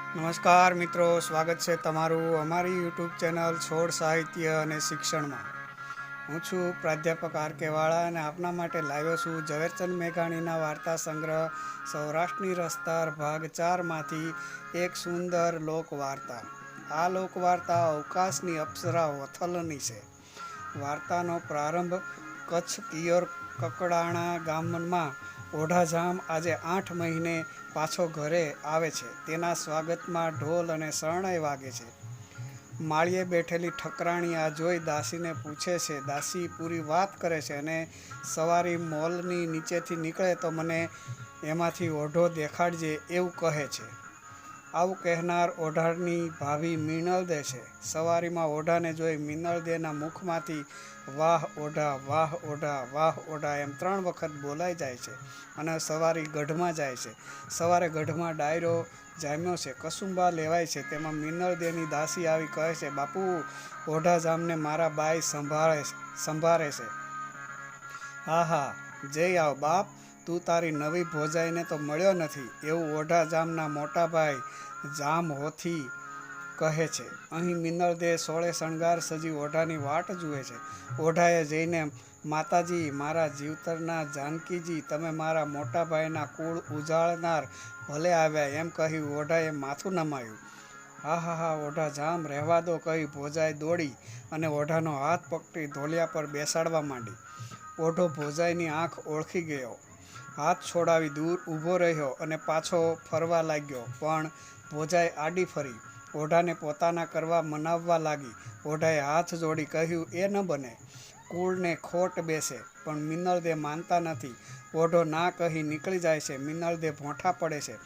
નમસ્કાર મિત્રો, સ્વાગત છે તમારું અમારી યુટ્યુબ ચેનલ છોડ સાહિત્ય અને શિક્ષણમાં. હું છું પ્રાધ્યાપક આર.કે. વાળા અને આપના માટે લાવ્યો છું ઝવેરચંદ મેઘાણીના વાર્તા સંગ્રહ સૌરાષ્ટ્રની રસધાર ભાગ 4માંથી એક સુંદર લોકવાર્તા. આ લોકવાર્તા અવકાશની અપ્સરા વથલની છે. વાર્તાનો પ્રારંભ કચ્છ પિયર કકડાણા ગામમાં ઓઢાજામ આજે 8 મહિને પાછો ઘરે આવે છે. તેના સ્વાગતમાં ઢોલ અને શરણાઈ વાગે છે. માળીએ બેઠેલી ઠકરાણી આ જોઈ દાસીને પૂછે છે. દાસી પૂરી વાત કરે છે અને સવારી મોલની નીચેથી નીકળે તો મને એમાંથી ઓઢો દેખાડજે એવું કહે છે. આવું કહેનાર ઓઢાની ભાભી મિનળદે છે. સવારીમાં ઓઢાને જોઈ મિનળદેના મુખમાંથી વાહ ઓઢા, વાહ ઓઢા, વાહ ઓઢા એમ 3 વખત બોલાઈ જાય છે અને સવારી ગઢમાં જાય છે. સવારે ગઢમાં ડાયરો જામ્યો છે. કસુંબા લેવાય છે. તેમાં મિનળદેની દાસી આવી કહે છે, બાપુ ઓઢાજામને મારા બાઈ સંભાળે છે. હા હા, જઈ આવ બાપ, તું તારી નવી ભોજાઈને તો મળ્યો નથી એવું ઓઢાજામના મોટાભાઈ જામહોથી કહે છે. અહીં મિનળદે સોળે શણગાર સજી ઓઢાની વાટ જુએ છે. ઓઢાએ જઈને માતાજી, મારા જીવતરના જાનકીજી, તમે મારા મોટાભાઈના કુળ ઉજાળનાર ભલે આવ્યા એમ કહી ઓઢાએ માથું નમાયું. હા હા હા, ઓઢાજામ રહેવા દો કહી ભોજાઈ દોડી અને ઓઢાનો હાથ પકડી ધોલિયા પર બેસાડવા માંડી. ઓઢો ભોજાઈની આંખ ઓળખી ગયો. હાથ છોડાવી દૂર ઊભો રહ્યો અને પાછો ફરવા લાગ્યો. પણ ભોજાઈ આડી ફરી. ઓઢાને પોતાના કરવા મનાવવા લાગી. ઓઢાએ હાથ જોડી કહ્યું, એ ન બને, કુળને ખોટ બેસે. પણ મિનળદે માનતા નથી. ઓઢો ના કહી નીકળી જાય છે. મિનળદે ભોંઠા પડે છે.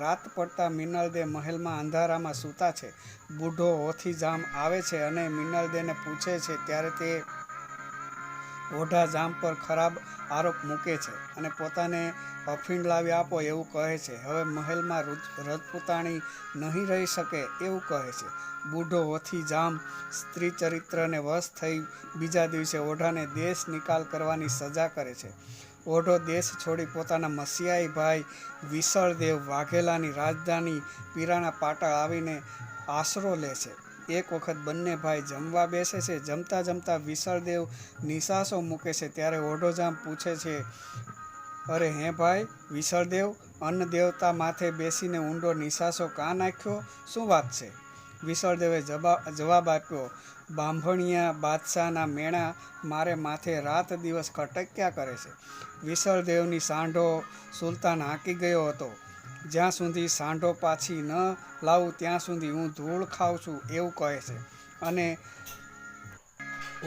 રાત પડતા મિનળદે મહેલમાં અંધારામાં સૂતા છે. બુઢો હોથીજામ આવે છે અને મિનળદેને પૂછે છે ત્યારે તે ઓઢાજામ પર ખરાબ આરોપ મૂકે છે અને પોતાને અફીણ લાવી આપો એવું કહે છે. હવે મહેલમાં રજપૂતાણી નહીં રહી શકે એવું કહે છે. બુઢો હોથીજામ સ્ત્રી ચરિત્રને વશ થઈ બીજા દિવસે ઓઢાને દેશ નિકાલ કરવાની સજા કરે છે. ઓઢો દેશ છોડી પોતાના મસીહાઈ ભાઈ વિસળદેવ વાઘેલાની રાજધાની પીરાણા પાટણ આવીને આશરો લે છે. એક વખત બંને ભાઈ જમવા બેસે છે. જમતા જમતા વિસળદેવ નિસાસો મૂકે છે ત્યારે ઓઢોજામ પૂછે છે, અરે હે ભાઈ વિસળદેવ, અન્ન દેવતા માથે બેસીને ઊંડો નિસાસો કાં નાખ્યો? શું વાત છે? વિસળદેવે જવાબ આપ્યો, બાંભણિયા બાદશાહના મેણા મારે માથે રાત દિવસ ખટક્યા કરે છે. વિસળદેવની સાંઢો સુલતાન હાંકી ગયો હતો. જ્યાં સુધી સાંઢો પાછી ન લાવું ત્યાં સુધી હું ધૂળ ખાઉં છું એવું કહે છે. અને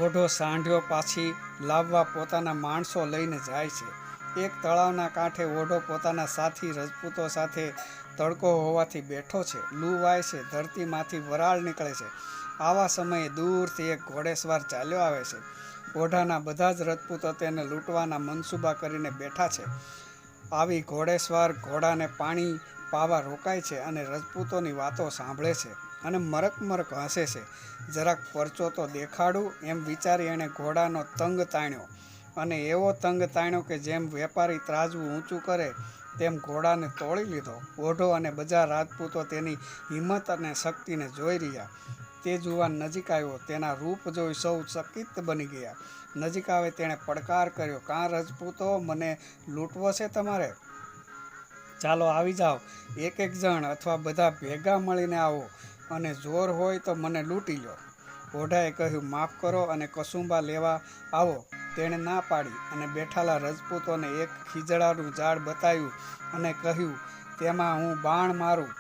ઓઢો સાંઢો પાછી લાવવા પોતાના માણસો લઈને જાય છે. એક તળાવના કાંઠે ઓઢો પોતાના સાથી રજપૂતો સાથે તડકો હોવાથી બેઠો છે. લૂ વાય છે. ધરતીમાંથી વરાળ નીકળે છે. આવા સમયે દૂરથી એક ઘોડેસવાર ચાલ્યો આવે છે. ઓઢાના બધા જ રજપૂતો તેને લૂંટવાના મનસૂબા કરીને બેઠા છે. આવી ઘોડેસવાર ઘોડાને પાણી પાવા રોકાય છે અને રજપૂતોની વાતો સાંભળે છે અને મરક મરક હસે છે. જરાક પરચો તો દેખાડું એમ વિચારી એણે ઘોડાનો તંગ તાણ્યો અને એવો તંગ તાણ્યો કે જેમ વેપારી ત્રાજવું ઊંચું કરે તેમ ઘોડાને તોળી લીધો. ઓઢો અને બધા રાજપૂતો તેની હિંમત અને શક્તિને જોઈ રહ્યા. તે જુવાન નજીક આવ્યો. તેના રૂપ જોઈ સૌ ચકિત બની ગયા. નજીક આવે તેણે પડકાર કર્યો, કાં રજપૂતો, મને લૂંટવો છે તમારે? ચાલો આવી જાઓ, એક એક જણ અથવા બધા ભેગા મળીને આવો અને જોર હોય તો મને લૂંટી લો. ઓઢાએ કહ્યું, માફ કરો અને કસુંબા લેવા આવો. તેણે ના પાડી અને બેઠાલા રજપૂતોને એક ખીજડાનું ઝાડ બતાવ્યું અને કહ્યું, તેમાં હું બાણ મારું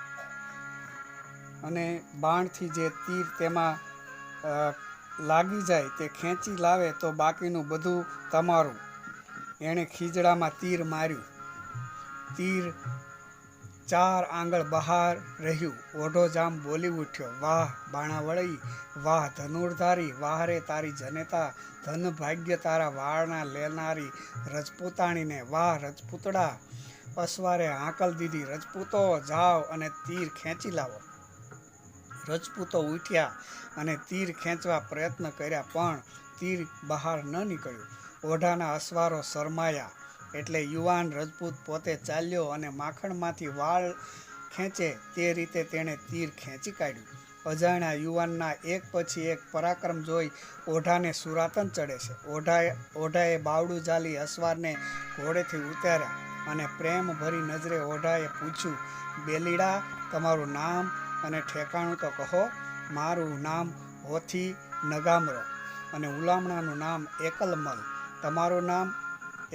અને બાણથી જે તીર તેમાં લાગી જાય તે ખેંચી લાવે તો બાકીનું બધું તમારું. એણે ખીજડામાં તીર માર્યું. તીર 4 આંગળ બહાર રહ્યું. ઓઢોજામ બોલી ઉઠ્યો, વાહ બાણાવળી, વાહ ધનુર્ધારી, વાહ રે તારી જનેતા, ધન ભાગ્ય તારા વાળના લેનારી રજપૂતાણીને, વાહ રજપૂતડા. અસવારે હાંકલ દીધી, રજપૂતો જાઓ અને તીર ખેંચી લાવો. રજપૂતો ઉઠ્યા અને તીર ખેંચવા પ્રયત્ન કર્યા પણ તીર બહાર ન નીકળ્યું. ઓઢાના અસવારો શરમાયા એટલે યુવાન રજપૂત પોતે ચાલ્યો અને માખણમાંથી વાળ ખેંચે તે રીતે તેણે તીર ખેંચી કાઢ્યું. અજાણ્યા યુવાનના એક પછી એક પરાક્રમ જોઈ ઓઢાને સુરાતન ચડે છે. ઓઢાએ બાવડું ઝાલી અસવારને ઘોડેથી ઉતાર્યા અને પ્રેમ ભરી નજરે ઓઢાએ પૂછ્યું, બેલીડા, તમારું નામ અને ઠેકાણું તો કહો. મારું નામ હોથી નગામરો અને ઉલામણાનું નામ એકલમલ. તમારું નામ?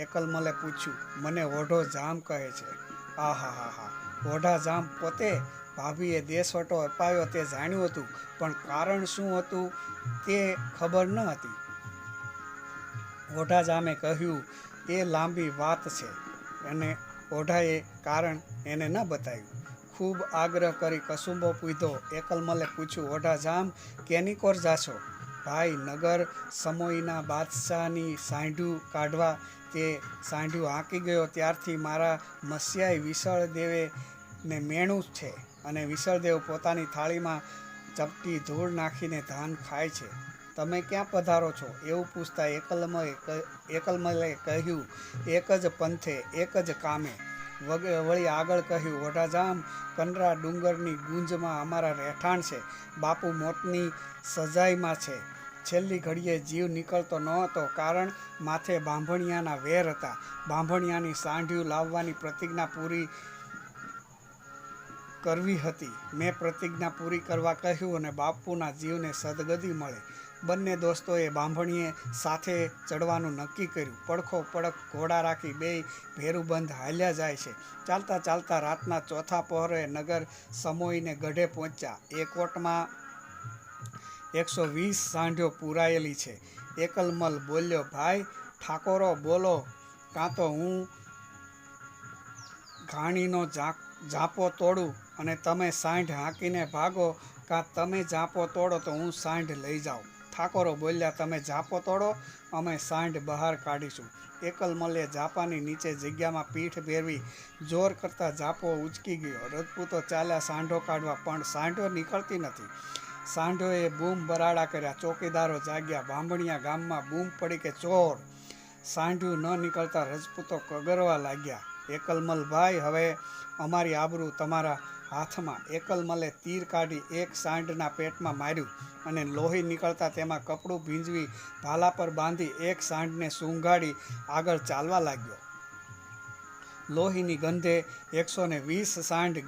એકલમલે પૂછ્યું. મને ઓઢો જામ કહે છે. આહા હા હા. ઓઢા જામ પોતે ભાભીએ દેશવટો અપાયો તે જાણ્યું હતું, પણ કારણ શું હતું તે ખબર ન હતી. ઓઢા જામે કહ્યું, એ લાંબી વાત છે, અને ઓઢાએ કારણ એને ન બતાવ્યું. ખૂબ આગ્રહ કરી કસુંબો પીધો. એકલમલે પૂછ્યું, ઓઢા જામ, કેની કોર જાશો? ભાઈ, નગર સમોઈના બાદશાહની સાંઢ્યું કાઢવા. તે સાંઢ્યું હાંકી ગયો ત્યારથી મારા મસ્યાઈ વિસળદેવે ને મેણું છે, અને વિસળદેવ પોતાની થાળીમાં ચપટી ધૂળ નાખીને ધાન ખાય છે. તમે ક્યાં પધારો છો? એવું પૂછતા એકલમલે કહ્યું, એક જ પંથે, એક જ કામે. વળી આગળ કહ્યું, ઓઢાજામ, કંડરા ડુંગરની ગુંજમાં અમારા રહેઠાણ છે. બાપુ મોતની સજાઈમાં છે. છેલ્લી ઘડીએ જીવ નીકળતો ન હતો, કારણ માથે બાંભણિયાના વેર હતા. બાંભણિયાની સાંઢ્યું લાવવાની પ્રતિજ્ઞા પૂરી કરવી હતી. મેં પ્રતિજ્ઞા પૂરી કરવા કહ્યું અને બાપુના જીવને સદગતિ મળે. બંને દોસ્તોએ બાંભણીએ સાથે ચડવાનું નક્કી કર્યું. પડખો પડખ ઘોડા રાખી બેય ભેરુબંધ હાલ્યા જાય છે. ચાલતા ચાલતા રાતના ચોથા પહોરે નગર સમોઈને ગઢે પહોંચ્યા. એ કોટમાં 120 સાંઢ્યો પૂરાયેલી છે. એકલમલ બોલ્યો, ભાઈ ઠાકોરો, બોલો, કાં તો હું ઘાણીનો ઝાંપો તોડું અને તમે સાંઢ હાંકીને ભાગો, કાં તમે ઝાંપો તોડો તો હું સાંઢ લઈ જાઉં. ઠાકોરો બોલ્યા, તમે ઝાંપો તોડો, અમે સાંઢ બહાર કાઢીશું. એકલમલે ઝાંપાની નીચે જગ્યામાં પીઠ ફેરવી જોર કરતા ઝાંપો ઉચકી ગયો. રજપૂતો ચાલ્યા સાંઢો કાઢવા, પણ સાંઢો નીકળતી નથી. સાંઢોએ બૂમ બરાડા કર્યા. ચોકીદારો જાગ્યા. બાંભણિયા ગામમાં બૂમ પડી કે ચોર. સાંઢ્યું ન નીકળતા રજપૂતો કગરવા લાગ્યા. એકલમલ, ભાઈ, હવે અમારી આબરૂ તમારા હાથમાં. એકલમલે તીર કાઢી એક સાંઢના પેટમાં માર્યું અને લોહી નીકળતા તેમાં કપડું ભીંજવી ભાલા પર બાંધી એક સાંઢને સૂંઘાડી આગળ ચાલવા લાગ્યો. લોહીની ગંધે 120 સાંઢ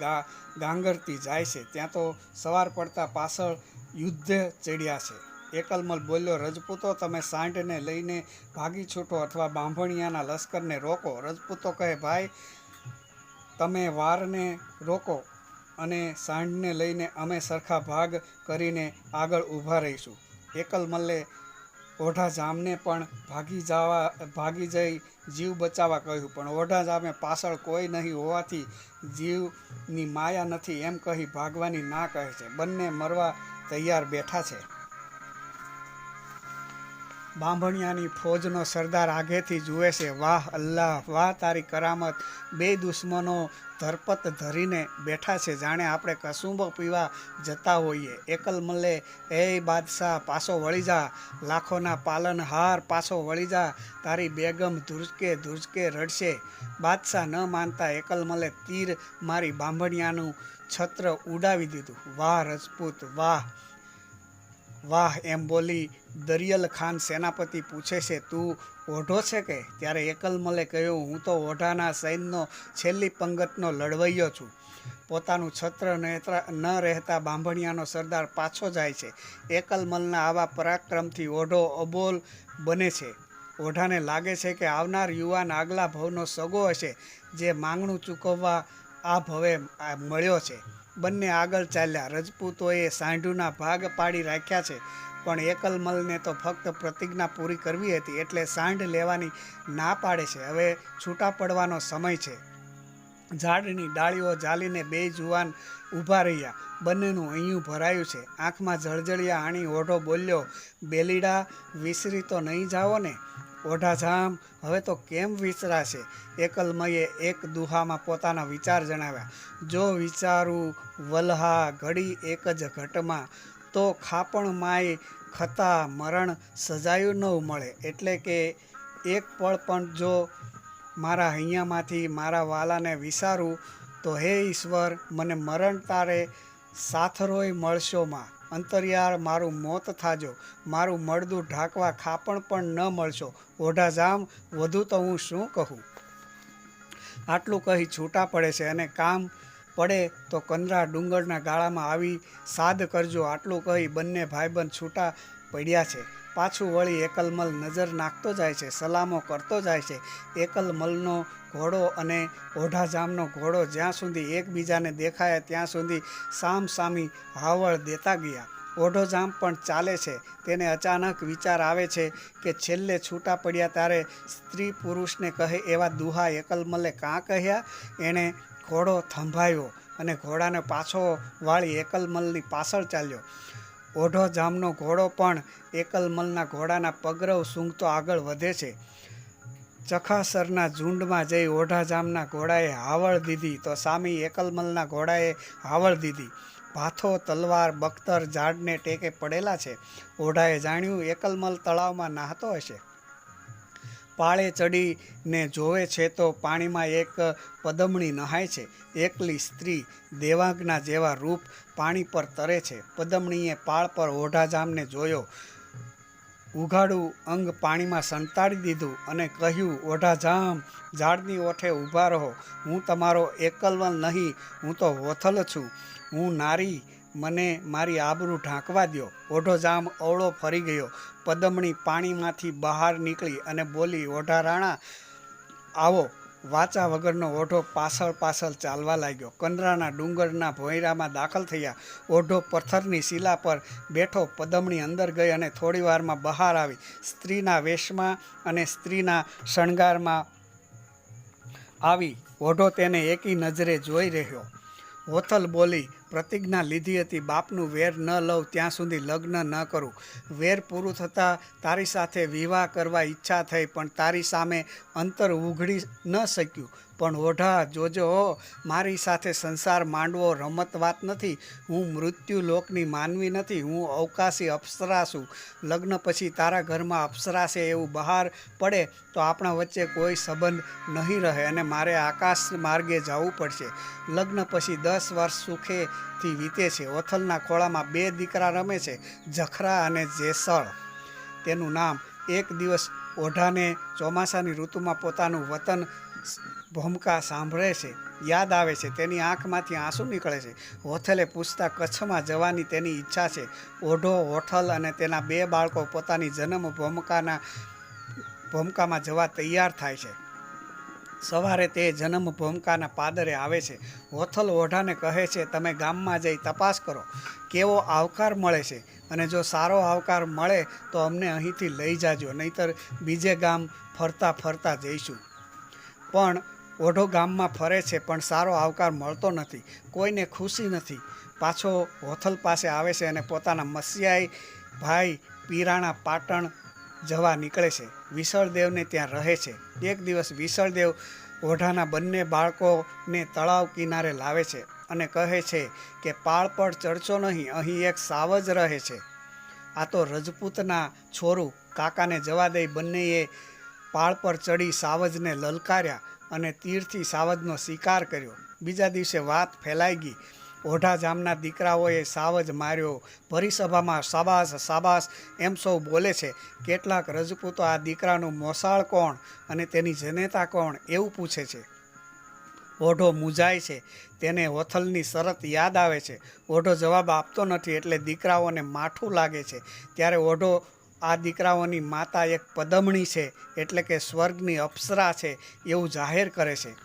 ગાંગરતી જાય છે. ત્યાં તો સવાર પડતા પાછળ યુદ્ધ ચડ્યા છે. એકલમલ બોલ્યો, રજપૂતો, તમે સાંઢને લઈને ભાગી છૂટો અથવા બાંભણિયાના લશ્કરને રોકો. રજપૂતો કહે, ભાઈ, તમે વારને રોકો અને સાંઢને લઈને અમે સરખા ભાગ કરીને આગળ ઊભા રહીશું. એકલમલે ઓઢાજામને પણ ભાગી જઈ જીવ બચાવવા કહ્યું, પણ ઓઢાજામે પાછળ કોઈ નહીં હોવાથી જીવની માયા નથી એમ કહી ભાગવાની ના કહે છે. બંને મરવા તૈયાર બેઠા છે. બાંભણિયાની ફોજનો સરદાર આગેથી જુએ છે. વાહ અલ્લાહ, વાહ તારી કરામત. બે દુશ્મનો ધરપત ધરીને બેઠા છે, જાણે આપણે કસુંબો પીવા જતા હોઈએ. એકલમલે, એ બાદશાહ, પાછો વળી જા. લાખોના પાલનહાર, પાછો વળી જા. તારી બેગમ ધ્રુજકે રડશે. બાદશાહ ન માનતા એકલમલે તીર મારી બાંભણિયાનું છત્ર ઉડાવી દીધું. વાહ રજપૂત, વાહ વાહ એમ બોલી દરિયલ ખાન સેનાપતિ પૂછે છે, તું ઓઢો છે કે? ત્યારે એકલમલે કહ્યું, હું તો ઓઢાના સૈન્યનો છેલ્લી પંગતનો લડવૈયો છું. પોતાનું છત્ર ન રહેતા બાંભણિયાનો સરદાર પાછો જાય છે. એકલમલના આવા પરાક્રમથી ઓઢો અબોલ બને છે. ઓઢાને લાગે છે કે આવનાર યુવાન આગલા ભવનો સગો હશે, જે માંગણું ચૂકવવા આ ભવે મળ્યો છે. બંને આગળ ચાલ્યા. રજપૂતોએ સાંઢુના ભાગ પાડી રાખ્યા છે, પણ એકલમલને તો ફક્ત પ્રતિજ્ઞા પૂરી કરવી હતી, એટલે સાંઢ લેવાની ના પાડે છે. હવે છૂટા પડવાનો સમય છે. ઝાડની ડાળીઓ ઝાલીને બે જુવાન ઊભા રહ્યા. બંનેનું અહીંયું ભરાયું છે. આંખમાં જળજળિયા આણી ઓઢો બોલ્યો, બેલીડા, વિસરી તો નહીં જાઓ ને? ઓઢાજામ, હવે તો કેમ વિસરાશે? એકલમયે એક દુહામાં પોતાના વિચાર જણાવ્યા. જો વિચારું વલ્હા ઘડી એક જ ઘટમાં, તો ખાપણ માય ખતા મરણ સજાયું ન મળે. એટલે કે એક પળ પણ જો મારા હૈયામાંથી મારા વાલાને વિસારું તો હે ઈશ્વર મને મરણ તારે સાથરોય મળશોમાં, અંતરિયાળ મારું મોત થાજો, મારું મળદું ઢાંકવા ખાપણ પણ ન મળશો, ઓઢા જામ વધુ તો હું શું કહું. આટલું કહી છૂટા પડે છે અને કામ પડે તો કંદરા ડુંગરના ગાળામાં આવી સાદ કરજો. આટલું કહી બંને ભાઈબંધ છૂટા પડ્યા છે. પાછું વળી એકલમલ નજર નાખતો જાય છે, સલામો કરતો જાય છે. એકલમલનો ઘોડો અને ઓઢાજામનો ઘોડો જ્યાં સુધી એકબીજાને દેખાયા ત્યાં સુધી સામસામી હાવળ દેતા ગયા. ઓઢોજામ પણ ચાલે છે. તેને અચાનક વિચાર આવે છે કે છેલ્લે છૂટા પડ્યા ત્યારે સ્ત્રી પુરુષને કહે એવા દુહા એકલમલે કાં કહ્યા. એણે ઘોડો થંભાવ્યો અને ઘોડાને પાછો વાળી એકલમલની પાછળ ચાલ્યો. ઓઢોજામનો ઘોડો પણ એકલમલના ઘોડાના પગરવ સૂંઘતો આગળ વધે છે. ચખાસરના ઝુંડમાં જઈ ઓઢાજામના ઘોડાએ હાવળ દીધી તો સામી એકલમલના ઘોડાએ હાવળ દીધી. ભાથો, તલવાર, બખ્તર ઝાડને ટેકે પડેલા છે. ઓઢાએ જાણ્યું એકલમલ તળાવમાં નહાતો હશે. પાળે ચડીને જોવે છે તો પાણીમાં એક પદમણી નહાય છે. એકલી સ્ત્રી દેવાંગના જેવા રૂપ પાણી પર તરે છે. પદમણીએ પાળ પર ઓઢાજામને જોયો. ઉઘાડું અંગ પાણીમાં સંતાડી દીધું અને કહ્યું, ઓઢાજામ ઝાડની ઓઠે ઊભા રહો. હું તમારો એકલમલ નહીં, હું તો વોથલ છું. હું નારી, મને મારી આબરૂ ઢાંકવા દ્યો. ઓઢોજામ અવળો ફરી ગયો. પદમણી પાણીમાંથી બહાર નીકળી અને બોલી, ઓઢા રાણા આવો. વાચા વગરનો ઓઢો પાછળ પાછળ ચાલવા લાગ્યો. કંદરાના ડુંગરના ભોંયરામાં દાખલ થયા. ઓઢો પથ્થરની શિલા પર બેઠો. પદમણી અંદર ગઈ અને થોડી વારમાં બહાર આવી. સ્ત્રીના વેશમાં અને સ્ત્રીના શણગારમાં આવી. ઓઢો તેને એકી નજરે જોઈ રહ્યો. વોથલ બોલી, પ્રતિજ્ઞા લીધી હતી બાપનું વેર ન લઉં ત્યાં સુધી લગ્ન ન કરું. વેર પૂરું થતાં તારી સાથે વિવાહ કરવા ઈચ્છા થઈ પણ તારી સામે અંતર ઉઘડી ન શક્યું. પણ ઓઢા જોજો, મારી સાથે સંસાર માંડવો રમત વાત નથી. હું મૃત્યુ લોકની માનવી નથી, હું અવકાશી અપ્સરા છું. લગ્ન પછી તારા ઘરમાં અપ્સરા છે એવું બહાર પડે તો આપણા વચ્ચે કોઈ સંબંધ નહીં રહે અને મારે આકાશ માર્ગે જવું પડશે. લગ્ન પછી 10 વર્ષ સુખેથી વીતે છે. ઓથલના ખોળામાં 2 દીકરા રમે છે, જખરા અને જેસળ તેનું નામ. એક દિવસ ઓઢાને ચોમાસાની ઋતુમાં પોતાનું વતન ભૂમકા સાંભળે છે, યાદ આવે છે. તેની આંખમાંથી આંસુ નીકળે છે. વોથલે પૂછતા કચ્છમાં જવાની તેની ઈચ્છા છે. ઓઢો, વોથલ અને તેના 2 બાળકો પોતાની જન્મ ભૂમકામાં જવા તૈયાર થાય છે. સવારે તે જન્મ ભૂમકાના પાદરે આવે છે. વોથલ ઓઢાને કહે છે, તમે ગામમાં જઈ તપાસ કરો કેવો આવકાર મળે છે અને જો સારો આવકાર મળે તો અમને અહીંથી લઈ જાજો, નહીંતર બીજે ગામ ફરતા ફરતા જઈશું. પણ ઓઢો ગામમાં ફરે છે પણ સારો આવકાર મળતો નથી. કોઈને ખુશી નથી. પાછો વોથલ પાસે આવે છે અને પોતાના મસિયાઈ ભાઈ પીરાણા પાટણ જવા નીકળે છે. વિસળદેવને ત્યાં રહે છે. એક દિવસ વિસળદેવ ઓઢાના બંને બાળકોને તળાવ કિનારે લાવે છે અને કહે છે કે પાળ પર ચડશો નહીં, અહીં એક સાવજ રહે છે. આ તો રજપૂતના છોરું. કાકાને જવા દઈ બંનેએ પાળ પર ચડી સાવજને લલકાર્યા અને તીરથી સાવજનો શિકાર કર્યો. બીજા દિવસે વાત ફેલાઈ ગઈ. ઓઢાજામના દીકરાઓએ સાવજ માર્યો. ભરી સભામાં શાબાશ શાબાશ એમ સૌ બોલે છે. કેટલાક રજપૂતો આ દીકરાનું મોસાળ કોણ અને તેની જનેતા કોણ એવું પૂછે છે. ઓઢો મૂંઝાય છે. તેને વોથલની શરત યાદ આવે છે. ઓઢો જવાબ આપતો નથી એટલે દીકરાઓને માઠું લાગે છે. ત્યારે ઓઢો આ દીકરાઓની માતા એક પદમણી છે એટલે કે સ્વર્ગની અપ્સરા છે એવું જાહેર કરે છે.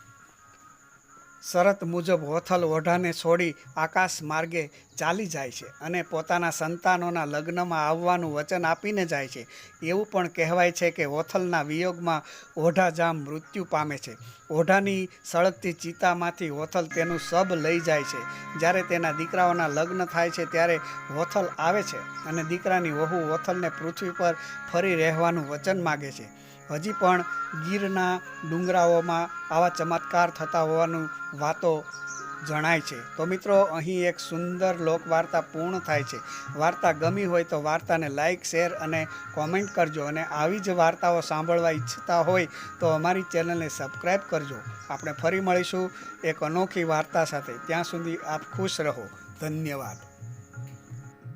શરત મુજબ વોથલ ઓઢાને છોડી આકાશ માર્ગે ચાલી જાય છે અને પોતાના સંતાનોના લગ્નમાં આવવાનું વચન આપીને જાય છે. એવું પણ કહેવાય છે કે વોથલના વિયોગમાં ઓઢાજામ મૃત્યુ પામે છે. ઓઢાની સળગતી ચિતામાંથી વોથલ તેનું સબ લઈ જાય છે. જ્યારે તેના દીકરાઓના લગ્ન થાય છે ત્યારે વોથલ આવે છે અને દીકરાની વહુ વોથલને પૃથ્વી પર ફરી રહેવાનું વચન માગે છે. હજી પણ ગીરના ડુંગરાઓમાં આવા ચમત્કાર થતા હોવાનું વાતો જણાય છે. તો મિત્રો, અહીં એક સુંદર લોકવાર્તા પૂર્ણ થાય છે. વાર્તા ગમી હોય તો વાર્તાને લાઈક, શેર અને કોમેન્ટ કરજો. અને આવી જ વાર્તાઓ સાંભળવા ઈચ્છતા હોય તો અમારી ચેનલને સબસ્ક્રાઈબ કરજો. આપણે ફરી મળીશું એક અનોખી વાર્તા સાથે. ત્યાં સુધી આપ ખુશ રહો. ધન્યવાદ.